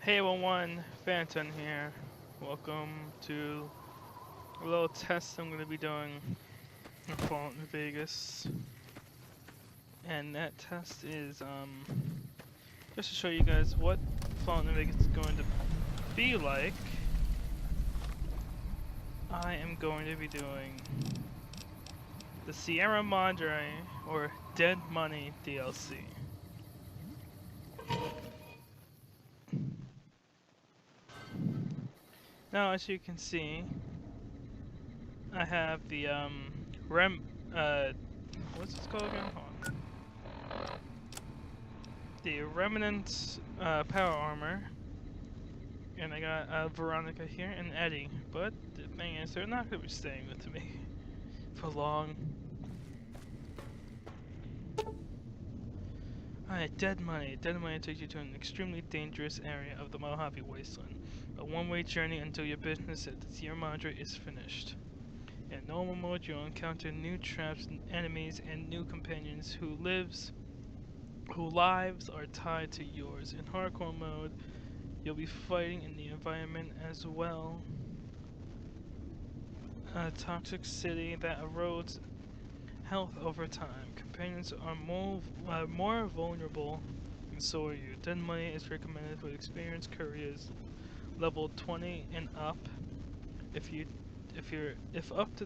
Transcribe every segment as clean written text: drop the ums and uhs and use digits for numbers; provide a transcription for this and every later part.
Hey everyone, Phanton here. Welcome to a little test I'm going to be doing in Fallout New Vegas. And that test is just to show you guys what Fallout New Vegas is going to be like. I am going to be doing the Sierra Madre or Dead Money DLC. Now, as you can see, I have the what's this called again? Hold on. The Remnant power armor, and I got Veronica here and Eddie. But the thing is, they're not gonna be staying with me for long. Alright, Dead Money. Dead Money takes you to an extremely dangerous area of the Mojave Wasteland. A one-way journey until your business at the Sierra Madre is finished. In normal mode, you'll encounter new traps, enemies, and new companions whose lives are tied to yours. In hardcore mode, you'll be fighting in the environment as well. A toxic city that erodes health over time. Companions are more vulnerable, and so are you. Dead Money is recommended for experienced couriers, level 20 and up. If up to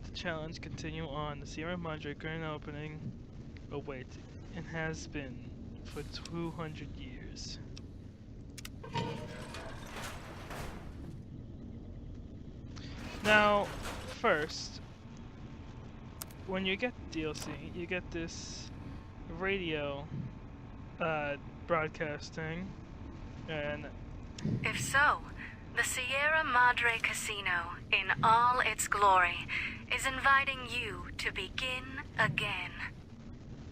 the challenge, continue on. The Sierra Madre grand opening awaits and has been for 200 years. Now, first, when you get DLC, you get this radio broadcasting, and if so, the Sierra Madre Casino, in all its glory, is inviting you to begin again.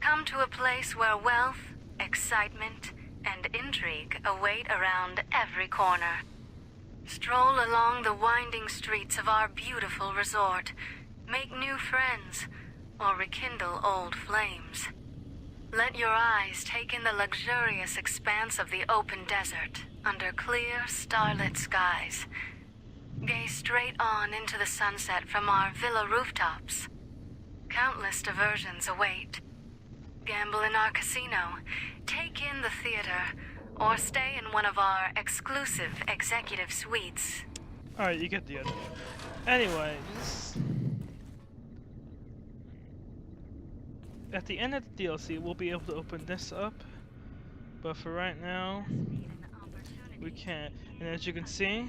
Come to a place where wealth, excitement, and intrigue await around every corner. Stroll along the winding streets of our beautiful resort, make new friends, or rekindle old flames. Let your eyes take in the luxurious expanse of the open desert under clear, starlit skies. Gaze straight on into the sunset from our villa rooftops. Countless diversions await. Gamble in our casino, take in the theater, or stay in one of our exclusive executive suites. Alright, you get the idea. Anyways, at the end of the DLC, we'll be able to open this up, but for right now, we can't. And as you can see,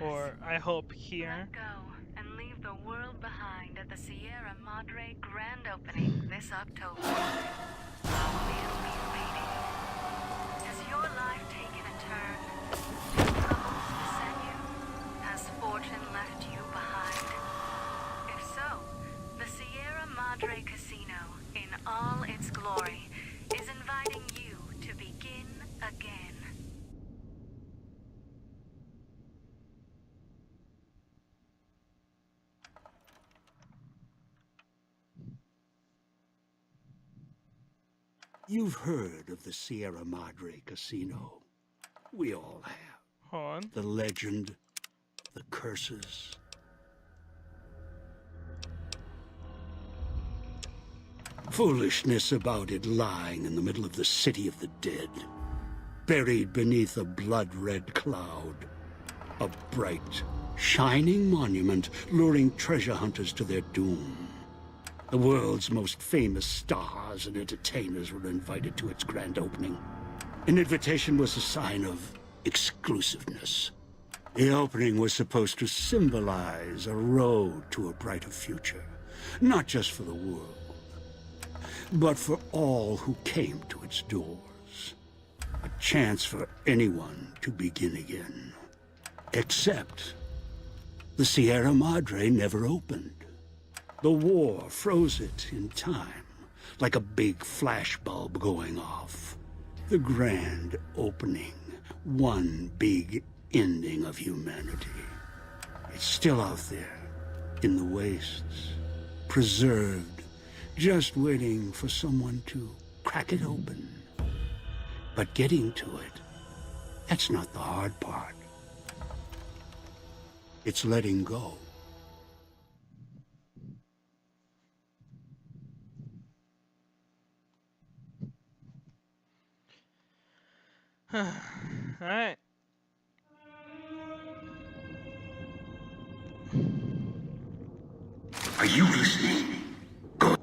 or I hope hear, Let go and leave the world behind at the Sierra Madre grand opening this October. We'll be waiting. Has your life taken a turn? Do troubles beset you? Has fortune left you behind? If so, the Sierra Madre Casino, in all its glory, is inviting you to begin again. You've heard of the Sierra Madre Casino. We all have. hold on. The legend, the curses. Foolishness about it lying in the middle of the city of the dead, buried beneath a blood-red cloud. A bright, shining monument luring treasure hunters to their doom. The world's most famous stars and entertainers were invited to its grand opening. An invitation was a sign of exclusiveness. The opening was supposed to symbolize a road to a brighter future, not just for the world, but for all who came to its doors. A chance for anyone to begin again. Except the Sierra Madre never opened. The war froze it in time, like a big flashbulb going off. The grand opening, one big ending of humanity. It's still out there, in the wastes, preserved, just waiting for someone to crack it open. But getting to it, that's not the hard part. It's letting go. Alright. Are you listening? Good.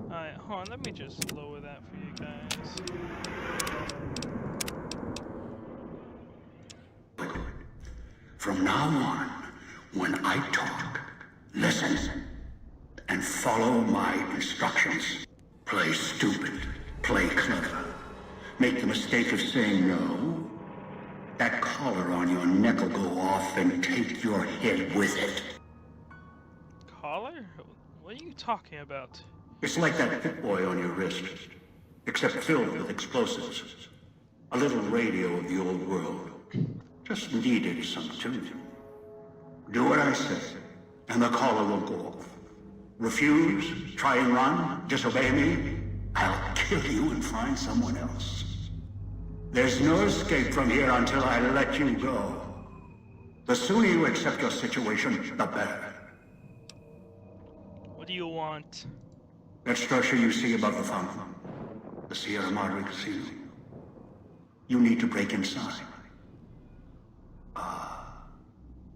Alright, hold on, let me just lower that for you guys. From now on, when I talk, listen and follow my instructions. Play stupid, play clever. Make the mistake of saying no. That collar on your neck will go off and take your head with it. Collar? What are you talking about? It's like that Pip-Boy on your wrist, except filled with explosives. A little radio of the old world. Just needed some tuning. Do what I say, and the collar will go off. Refuse, try and run, disobey me, I'll kill you and find someone else. There's no escape from here until I let you go. The sooner you accept your situation, the better. What do you want? That structure you see above the fountain, the Sierra Madre Casino. You need to break inside.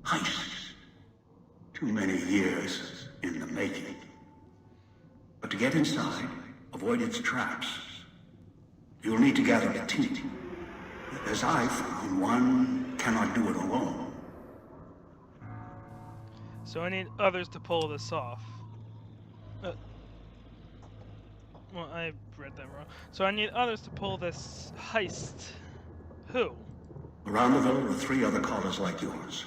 Heist. Too many years in the making. But to get inside, avoid its traps. You'll need to gather a team. As I found, one cannot do it alone. So I need others to pull this off. Well, I read that wrong. So I need others to pull this heist. Who? Around the villa are 3 other callers like yours.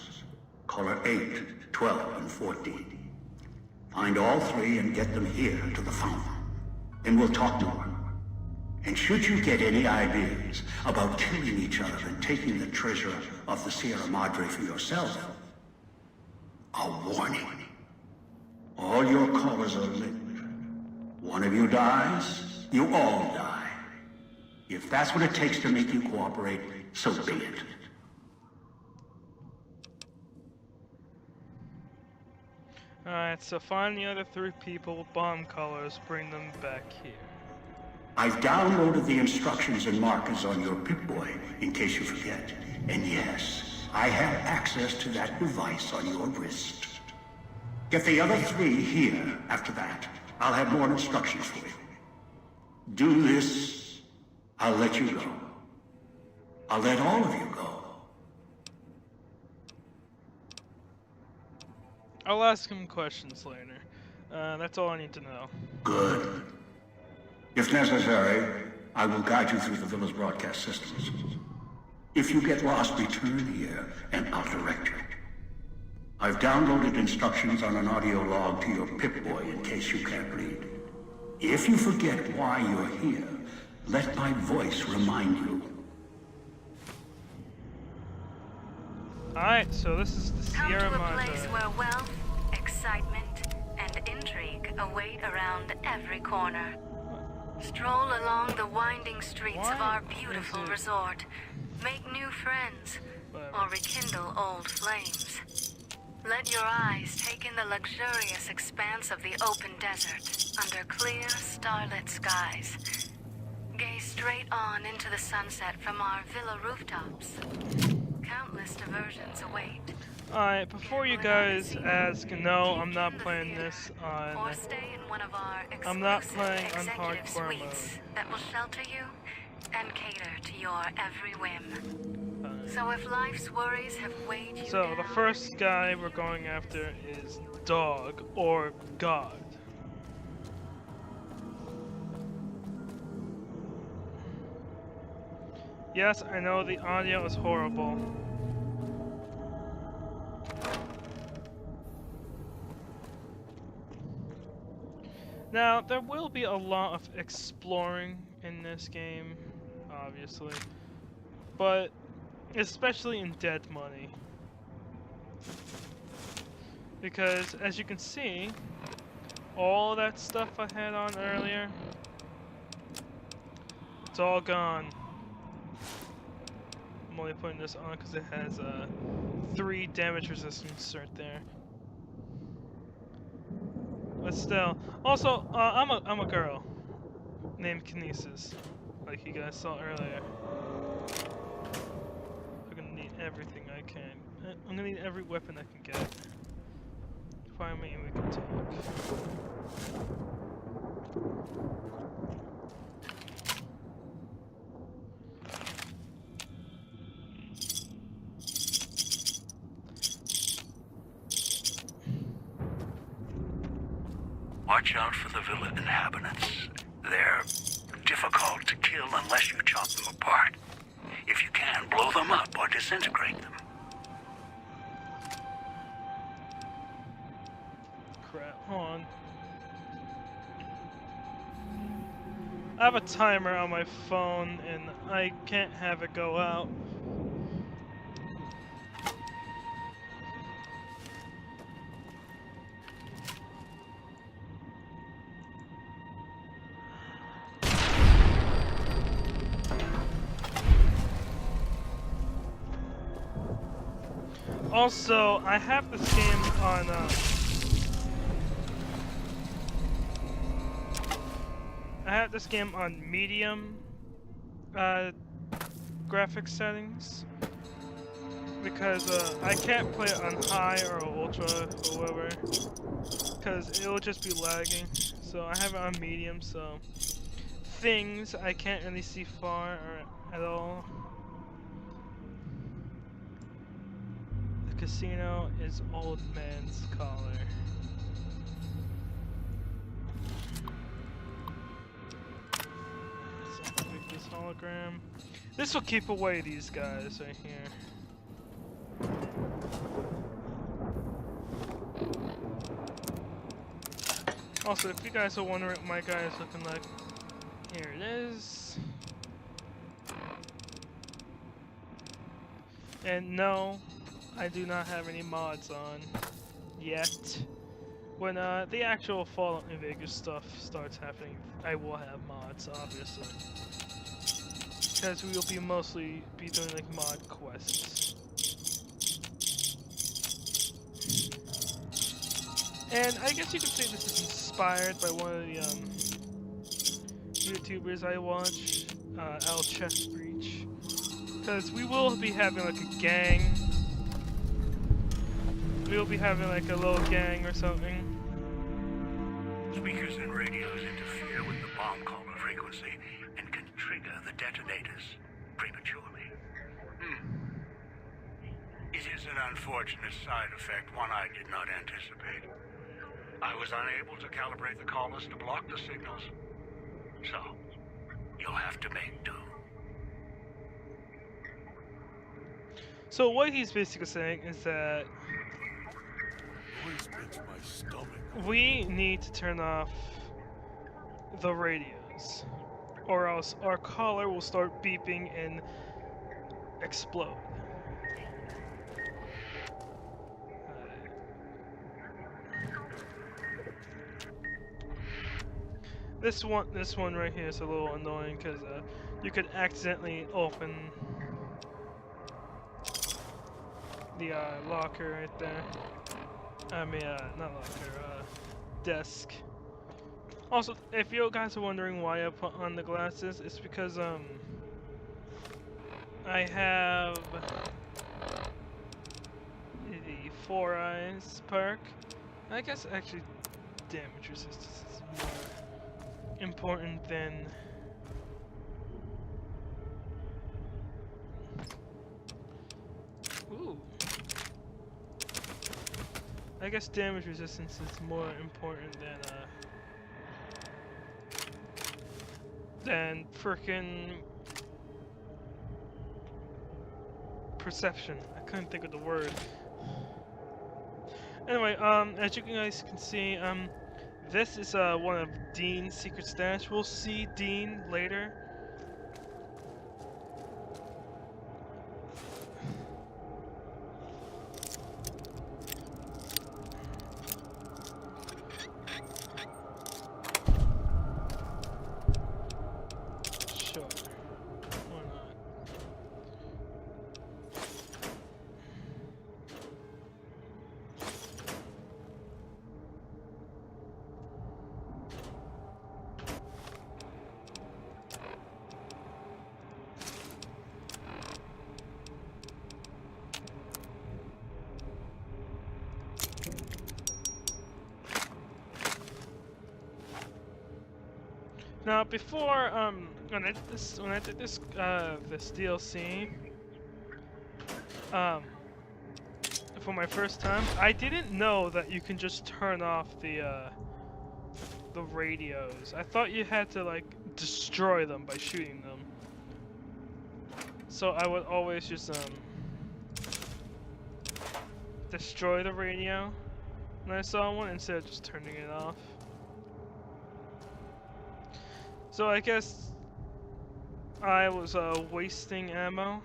Caller 8, 12, and 14. Find all 3 and get them here to the fountain. Then we'll talk more. And should you get any ideas about killing each other and taking the treasure of the Sierra Madre for yourself, a warning. All your callers are linked. One of you dies, you all die. If that's what it takes to make you cooperate, so be it. Alright, so find the other 3 people with bomb collars, bring them back here. I've downloaded the instructions and markers on your Pip-Boy, in case you forget. And yes, I have access to that device on your wrist. Get the other 3 here after that. I'll have more instructions for you. Do this, I'll let you go. I'll let all of you go. I'll ask him questions later. That's all I need to know. Good. If necessary, I will guide you through the villa's broadcast systems. If you get lost, return here, and I'll direct you. I've downloaded instructions on an audio log to your Pip-Boy in case you can't read. If you forget why you're here, let my voice remind you. Alright, so this is the Come Sierra to a Madre. place where wealth, excitement, and intrigue await around every corner. Stroll along the winding streets of our beautiful resort. Make new friends, or rekindle old flames. Let your eyes take in the luxurious expanse of the open desert under clear, starlit skies. Gaze straight on into the sunset from our villa rooftops. Countless diversions await. Alright, before you guys ask, no, I'm not playing this Or on... stay in one of our I'm not exclusive playing on executive hardcore suites mode. that will shelter you and cater to your every whim. So if life's worries have weighed you So, down, the first guy we're going after is Dog, or God. Yes, I know the audio is horrible. Now, there will be a lot of exploring in this game, obviously, but especially in Dead Money. Because, as you can see, all that stuff I had on earlier, it's all gone. I'm only putting this on because it has 3 damage resistance right there. But still, also I'm a girl named Kinesis, like you guys saw earlier. I'm gonna need everything I can. I'm gonna need every weapon I can get. Find me and we can talk. Watch out for the villa inhabitants. They're difficult to kill unless you chop them apart. If you can, blow them up or disintegrate them. Crap, hold on. I have a timer on my phone and I can't have it go out. Also, I have this game on medium graphics settings because I can't play it on high or ultra or whatever because it'll just be lagging. So I have it on medium, so things I can't really see far or at all. The casino is old man's collar. So make this hologram. This will keep away these guys right here. Also, if you guys are wondering what my guy is looking like, here it is. And no, I do not have any mods on yet. When the actual Fallout New Vegas stuff starts happening, I will have mods, obviously. Because we will be mostly doing like mod quests. And I guess you could say this is inspired by one of the YouTubers I watch, Al Chess Breach. Because we will be having like a gang. We'll be having like a little gang or something. Speakers and radios interfere with the bomb caller frequency and can trigger the detonators prematurely. It is an unfortunate side effect, one I did not anticipate. I was unable to calibrate the collars to block the signals. So, you'll have to make do. So what he's basically saying is that we need to turn off the radios, or else our collar will start beeping and explode. This one right here is a little annoying because you could accidentally open the locker right there. I mean, not locker, desk. Also, if you guys are wondering why I put on the glasses, it's because I have the 4 Eyes perk. I guess actually damage resistance is more important than I guess damage resistance is more important than frickin' perception. I couldn't think of the word. Anyway, as you guys can see, this is one of Dean's secret stash. We'll see Dean later. Sure. Why not? Now, before when I did this this DLC, for my first time, I didn't know that you can just turn off the radios. I thought you had to like destroy them by shooting them. So I would always just destroy the radio when I saw one instead of just turning it off. So I guess I was wasting ammo.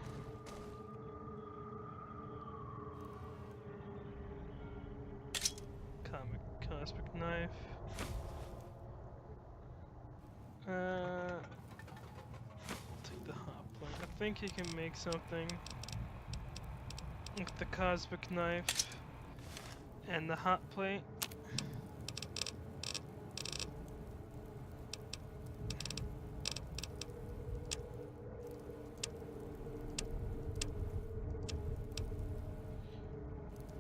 Cosmic knife. Take the hot plate. I think you can make something with the cosmic knife and the hot plate.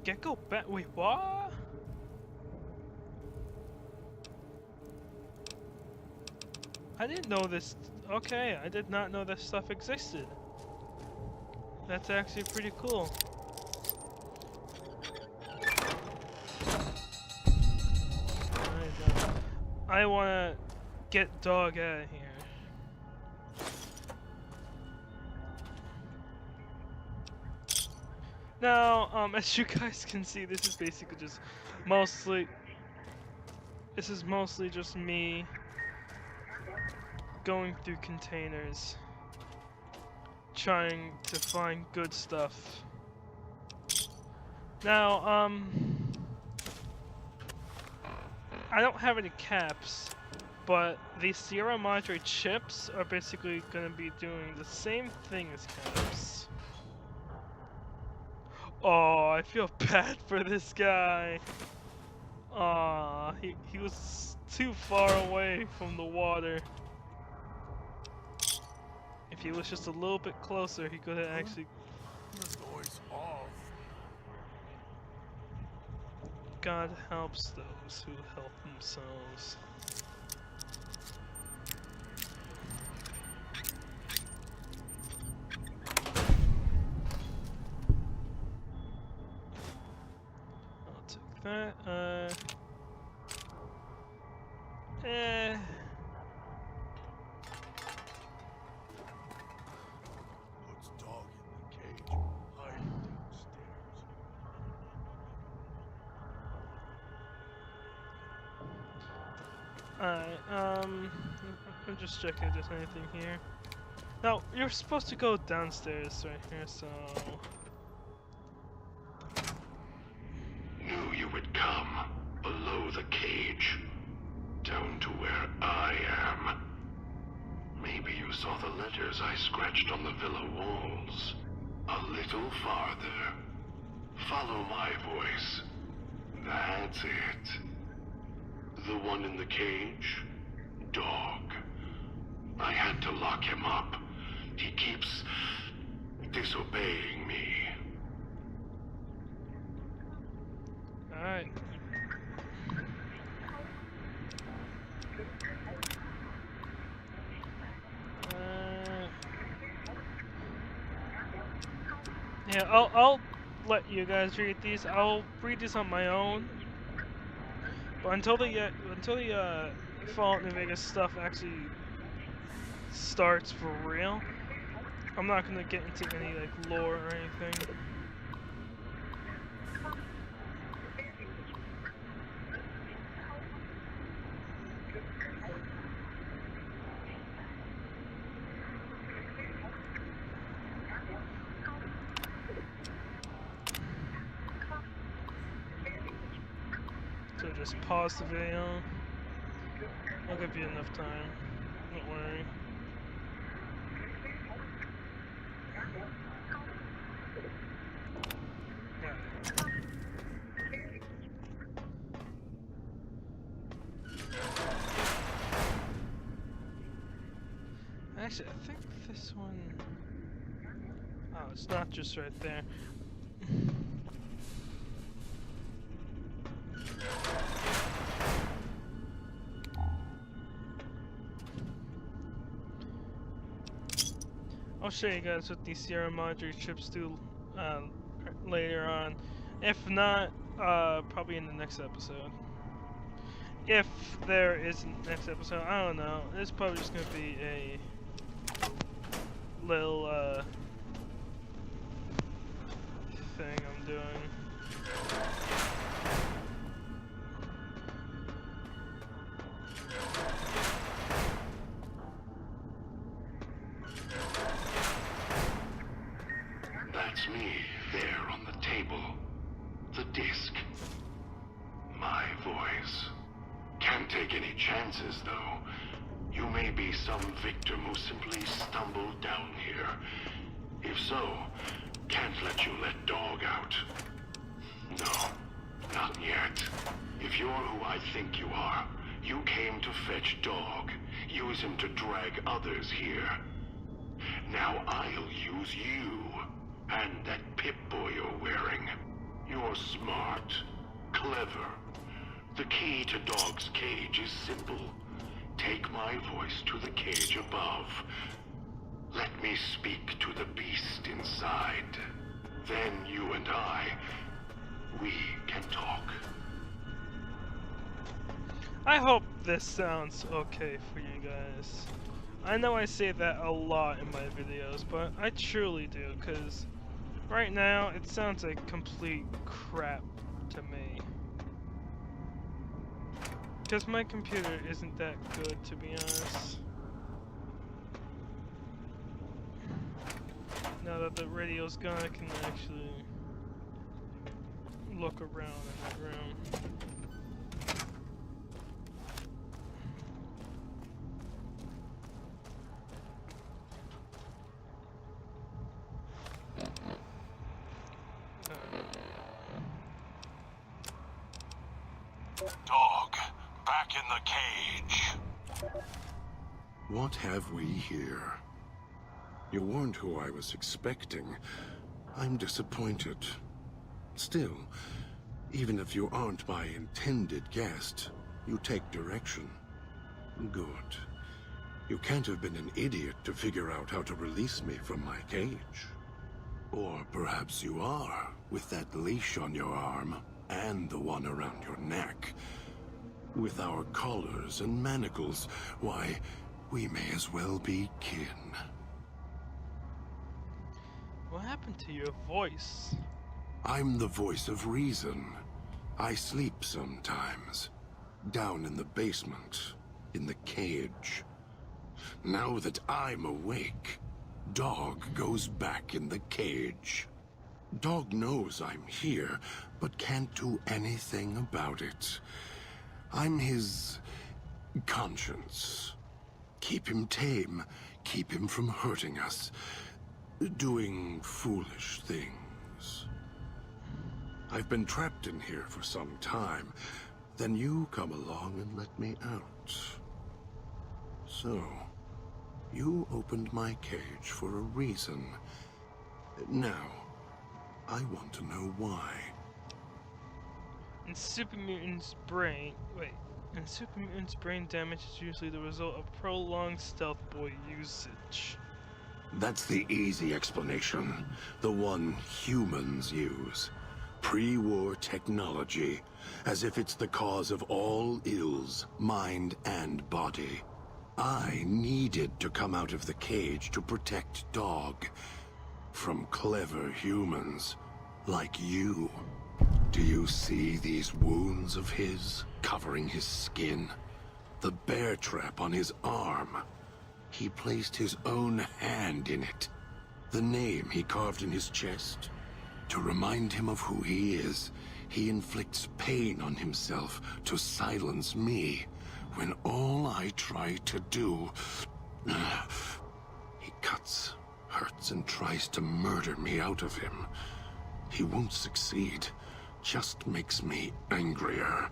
Gecko bat. Wait, what? I didn't know this. Okay, I did not know this stuff existed. That's actually pretty cool. I wanna get dog out of here. Now, as you guys can see, this is basically just mostly. This is mostly just me going through containers, trying to find good stuff. Now, I don't have any caps, but the Sierra Madre chips are basically gonna be doing the same thing as caps. Oh, I feel bad for this guy. Aw, he was too far away from the water. If he was just a little bit closer, he could have actually. The noise off. God helps those who help themselves. I'll take that. Puts dog in the cage. Hiding downstairs. Alright, I'm just checking if there's anything here. Now, you're supposed to go downstairs right here, so. Knew you would come. Below the cage. Down to where I am. Maybe you saw the letters I scratched on the villa walls. A little farther. Follow my voice. That's it. The one in the cage? Dog. I had to lock him up. He keeps disobeying me. Alright. Yeah, I'll let you guys read these. I'll read these on my own. But until the Fallout New Vegas stuff actually starts for real, I'm not gonna get into any like lore or anything. So just pause the video. I'll give you enough time. Don't worry. Actually, I think this one. Oh, it's not just right there. I'll show you guys what these Sierra Madre chips do later on. If not, probably in the next episode. If there is a next episode, I don't know. It's probably just gonna be a little thing I'm doing. That's me, there on the table. The disc. My voice. Can't take any chances, though. You may be some victim who simply stumbled down here. If so, can't let you let Dog out. No, not yet. If you're who I think you are, you came to fetch Dog. Use him to drag others here. Now I'll use you. And that Pip-Boy you're wearing. You're smart, clever. The key to Dog's cage is simple. Take my voice to the cage above. Let me speak to the beast inside. Then you and we can talk. I hope this sounds okay for you guys. I know I say that a lot in my videos, but I truly do, because right now it sounds like complete crap to me. Because my computer isn't that good, to be honest. Now that the radio's gone, I can actually look around in that room. Dog, back in the cage. What have we here? You weren't who I was expecting. I'm disappointed. Still, even if you aren't my intended guest, you take direction. Good. You can't have been an idiot to figure out how to release me from my cage. Or perhaps you are, with that leash on your arm, and the one around your neck. With our collars and manacles, why, we may as well be kin. What happened to your voice? I'm the voice of reason. I sleep sometimes. Down in the basement, in the cage. Now that I'm awake, Dog goes back in the cage. Dog knows I'm here, but can't do anything about it. I'm his conscience. Keep him tame, keep him from hurting us, doing foolish things. I've been trapped in here for some time. Then you come along and let me out. So, you opened my cage for a reason. Now, I want to know why. In Super Mutant's brain, in Super Mutant's brain damage is usually the result of prolonged stealth boy usage. That's the easy explanation. The one humans use. Pre-war technology. As if it's the cause of all ills, mind and body. I needed to come out of the cage to protect Dog. From clever humans. Like you. Do you see these wounds of his, covering his skin? The bear trap on his arm. He placed his own hand in it. The name he carved in his chest. To remind him of who he is, he inflicts pain on himself to silence me, when all I try to do... He cuts, hurts, and tries to murder me out of him. He won't succeed. Just makes me angrier.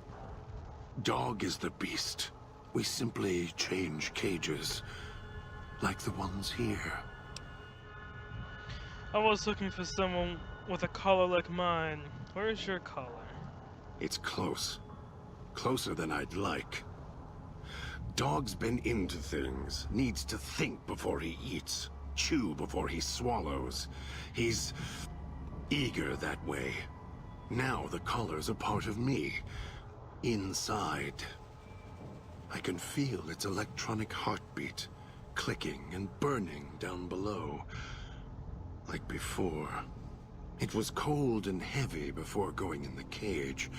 Dog is the beast. We simply change cages. Like the ones here. I was looking for someone with a collar like mine. Where is your collar? It's close. Closer than I'd like. Dog's been into things. Needs to think before he eats. chew before he swallows. He's eager that way. Now the colors are part of me. Inside. I can feel its electronic heartbeat, clicking and burning down below. Like before. It was cold and heavy before going in the cage.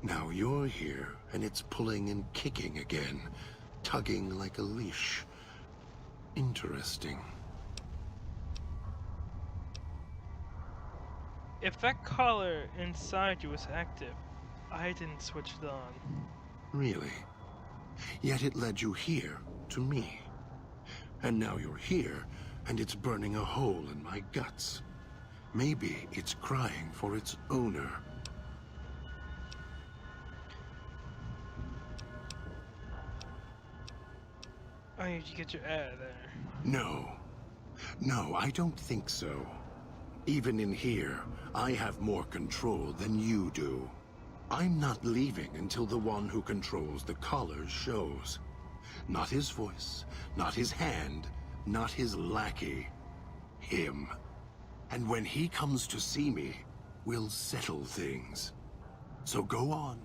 Now you're here, and it's pulling and kicking again, tugging like a leash. Interesting. If that collar inside you was active, I didn't switch it on. Really? Yet it led you here, to me. And now you're here, and it's burning a hole in my guts. Maybe it's crying for its owner. I need to get you out of there. No. No, I don't think so. Even in here, I have more control than you do. I'm not leaving until the one who controls the collars shows. Not his voice, not his hand, not his lackey. Him. And when he comes to see me, we'll settle things. So go on.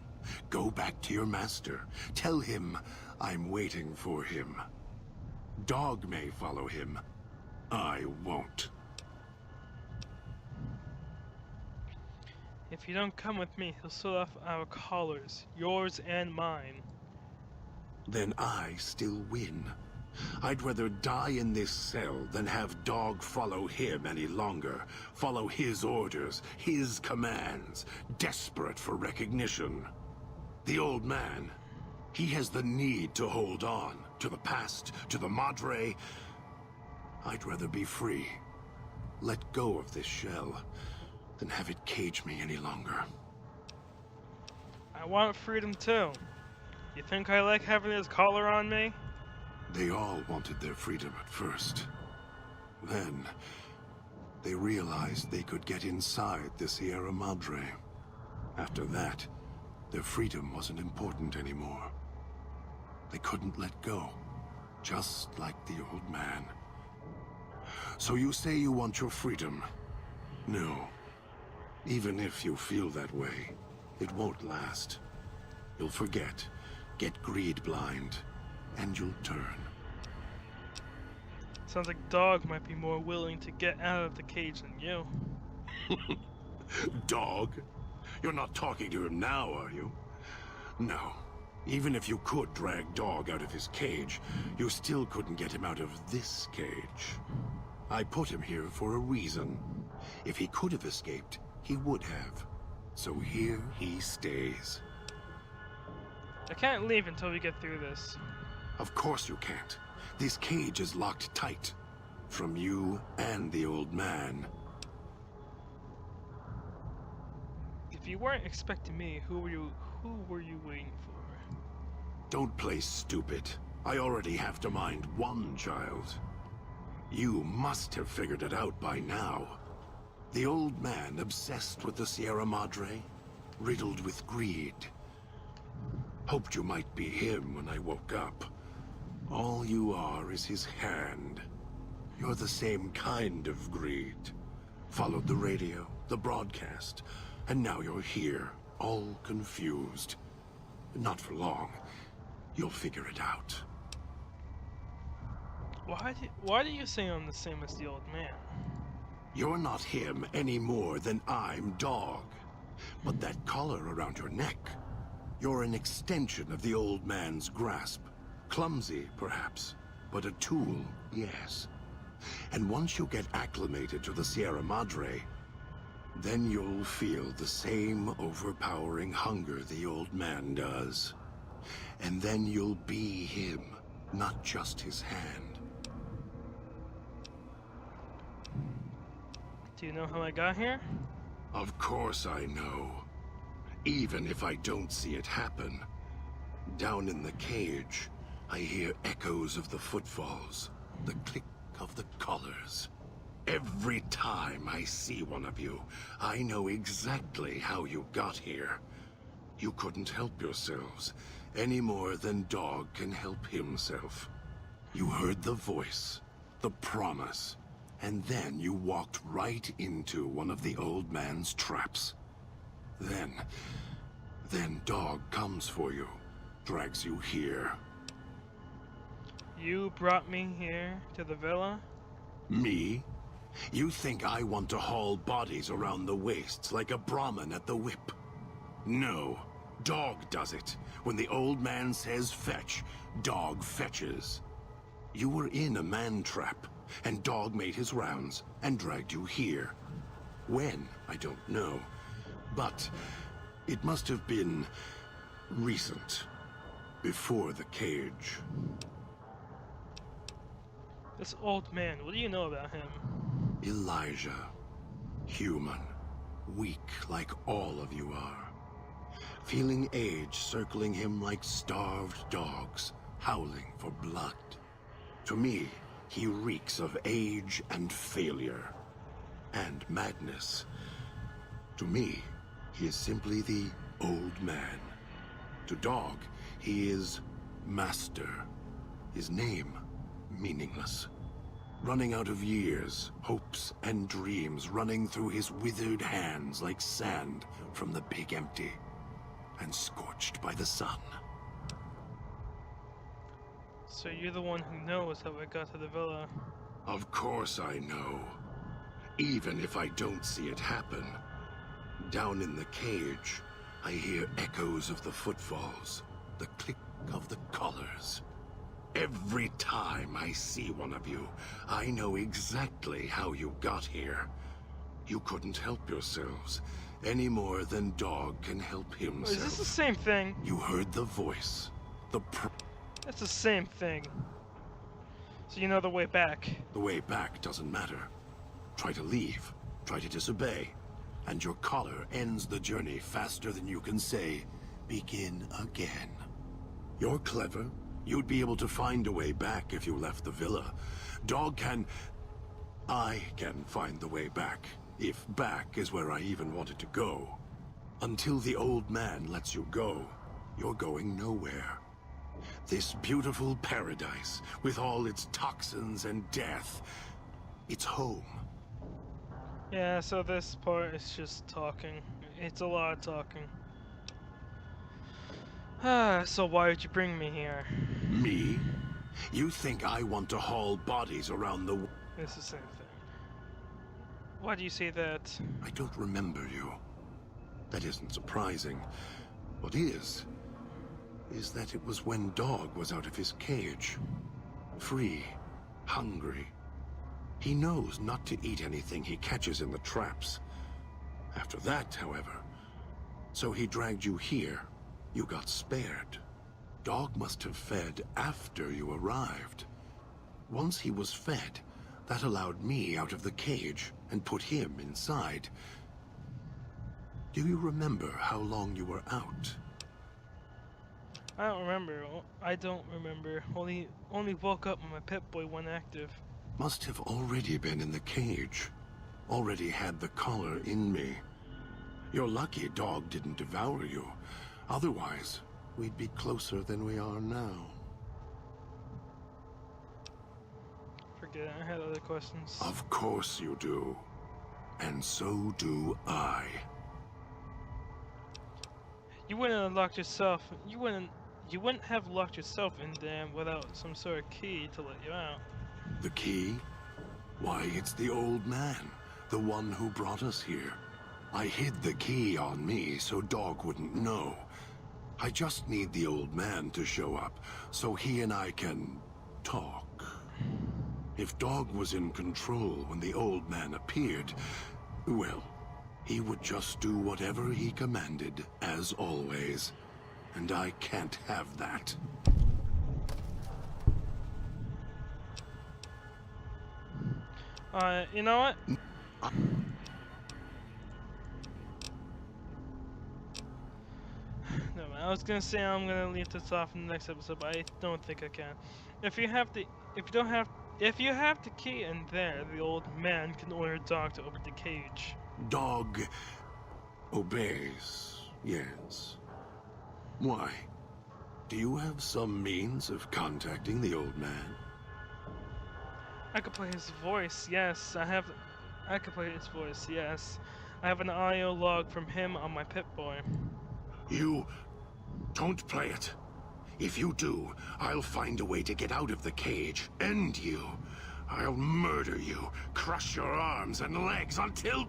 Go back to your master. Tell him I'm waiting for him. Dog may follow him. I won't. If you don't come with me, he'll sort off our collars, yours and mine. Then I still win. I'd rather die in this cell than have Dog follow him any longer. Follow his orders, his commands, desperate for recognition. The old man, he has the need to hold on, to the past, to the Madre. I'd rather be free. Let go of this shell, than have it cage me any longer. I want freedom too. You think I like having this collar on me? They all wanted their freedom at first. Then, they realized they could get inside the Sierra Madre. After that, their freedom wasn't important anymore. They couldn't let go, just like the old man. So you say you want your freedom? No. Even if you feel that way, it won't last. You'll forget, get greed blind, and you'll turn. Sounds like Dog might be more willing to get out of the cage than you. Dog? You're not talking to him now, are you? No. Even if you could drag Dog out of his cage, you still couldn't get him out of this cage. I put him here for a reason. If he could have escaped, he would have. So here he stays. I can't leave until we get through this. Of course you can't. This cage is locked tight. From you and the old man. If you weren't expecting me, who were you waiting for? Don't play stupid. I already have to mind one child. You must have figured it out by now. The old man obsessed with the Sierra Madre, riddled with greed. Hoped you might be him when I woke up. All you are is his hand. You're the same kind of greed. Followed the radio, the broadcast, and now you're here, all confused. Not for long. You'll figure it out. Why do you say I'm the same as the old man? You're not him any more than I'm Dog. But that collar around your neck, you're an extension of the old man's grasp. Clumsy, perhaps, but a tool, yes. And once you get acclimated to the Sierra Madre, then you'll feel the same overpowering hunger the old man does. And then you'll be him, not just his hand. Do you know how I got here? Of course I know. Even if I don't see it happen. Down in the cage, I hear echoes of the footfalls, the click of the collars. Every time I see one of you, I know exactly how you got here. You couldn't help yourselves, any more than Dog can help himself. You heard the voice, the promise. And then you walked right into one of the old man's traps. Then Dog comes for you, drags you here. You brought me here to the villa? Me? You think I want to haul bodies around the wastes like a Brahmin at the whip? No, Dog does it. When the old man says fetch, Dog fetches. You were in a man trap, and Dog made his rounds and dragged you here. When, I don't know. But it must have been recent, before the cage. This old man, what do you know about him? Elijah. Human. Weak like all of you are. Feeling age circling him like starved dogs, howling for blood. To me, he reeks of age and failure. And madness. To me, he is simply the old man. To Dog, he is Master. His name, meaningless. Running out of years, hopes and dreams running through his withered hands like sand from the big empty, and scorched by the sun. So you're the one who knows how I got to the villa. Of course I know. Even if I don't see it happen. Down in the cage, I hear echoes of the footfalls, the click of the collars. Every time I see one of you, I know exactly how you got here. You couldn't help yourselves, any more than Dog can help himself. Is this the same thing? You heard the voice, It's the same thing. So you know the way back. The way back doesn't matter. Try to leave, try to disobey, and your collar ends the journey faster than you can say, begin again. You're clever. You'd be able to find a way back if you left the villa. I can find the way back, if back is where I even wanted to go. Until the old man lets you go, you're going nowhere. This beautiful paradise, with all its toxins and death, it's home. Yeah, so this part is just talking. It's a lot of talking. So why did you bring me here? Me? You think I want to haul bodies around the... It's the same thing. Why do you say that? I don't remember you. That isn't surprising. What is that it was when Dog was out of his cage. Free. Hungry. He knows not to eat anything he catches in the traps. After that, however, so he dragged you here. You got spared. Dog must have fed after you arrived. Once he was fed, that allowed me out of the cage and put him inside. Do you remember how long you were out? I don't remember. I don't remember. Only woke up when my pet boy went active. Must have already been in the cage. Already had the collar in me. You're lucky Dog didn't devour you. Otherwise, we'd be closer than we are now. Forget it, I had other questions. Of course you do. And so do I. You wouldn't have locked yourself. You wouldn't have locked yourself in there without some sort of key to let you out. The key? Why, it's the old man. The one who brought us here. I hid the key on me so Dog wouldn't know. I just need the old man to show up, so he and I can talk. If Dog was in control when the old man appeared, well, he would just do whatever he commanded, as always. And I can't have that. You know what? No, I was gonna say I'm gonna leave this off in the next episode, but I don't think I can. If you have the key in there, the old man can order Dog to open the cage. Dog obeys, yes. Why? Do you have some means of contacting the old man? I could play his voice, yes. I could play his voice, yes. I have an audio log from him on my Pip-Boy. You don't play it. If you do, I'll find a way to get out of the cage, end you. I'll murder you, crush your arms and legs until...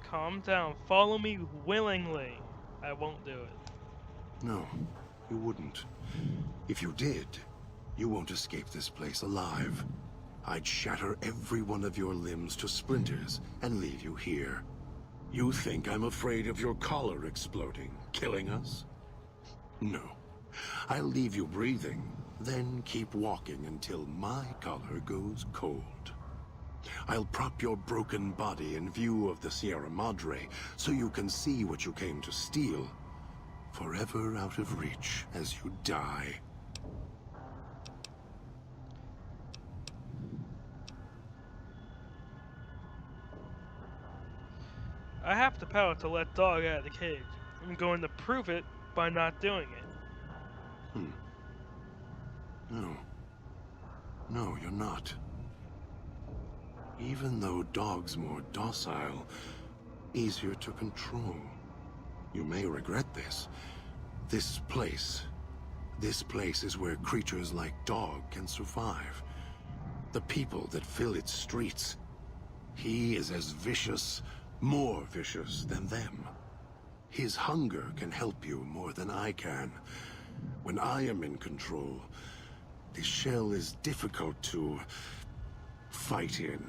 Calm down. Follow me willingly. I won't do it. No, you wouldn't. If you did, you won't escape this place alive. I'd shatter every one of your limbs to splinters and leave you here. You think I'm afraid of your collar exploding, killing us? No. I'll leave you breathing, then keep walking until my collar goes cold. I'll prop your broken body in view of the Sierra Madre so you can see what you came to steal, forever out of reach as you die. I have the power to let Dog out of the cage. I'm going to prove it by not doing it. No. No, you're not. Even though Dog's more docile, easier to control. You may regret this. This place is where creatures like Dog can survive. The people that fill its streets. He is as vicious, more vicious than them. His hunger can help you more than I can. When I am in control, this shell is difficult to fight in.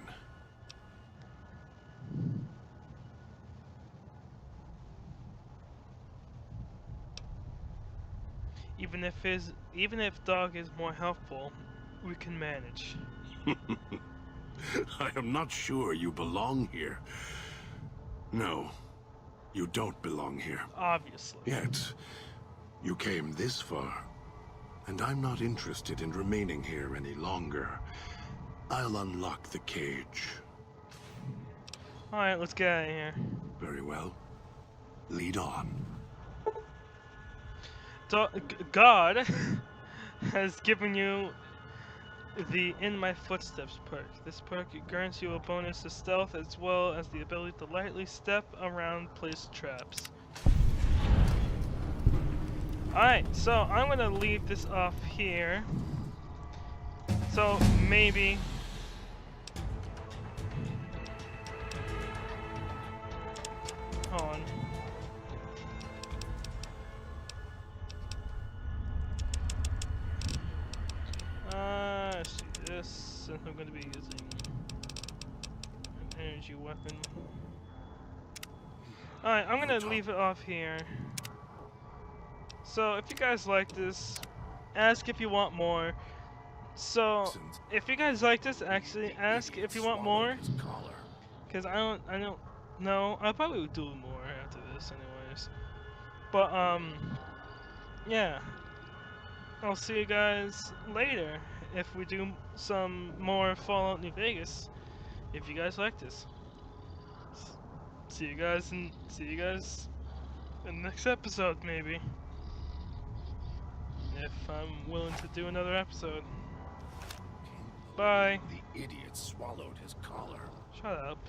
Even if Dog is more helpful, we can manage. I am not sure you belong here. No, you don't belong here. Obviously. Yet, you came this far, and I'm not interested in remaining here any longer. I'll unlock the cage. Alright, let's get out of here. Very well. Lead on. God has given you the In My Footsteps perk. This perk grants you a bonus to stealth as well as the ability to lightly step around placed traps. Alright, so I'm gonna leave this off here. So maybe hold on. Let's do this, since I'm going to be using an energy weapon. Alright, I'm going to leave it off here. So, if you guys like this, ask if you want more. So, if you guys like this, actually, ask if you want more. Because I don't know. I probably would do more after this anyways. But, yeah. I'll see you guys later if we do some more Fallout New Vegas. If you guys like this, see you guys in the next episode, maybe. If I'm willing to do another episode. Bye. The idiot swallowed his collar. Shut up.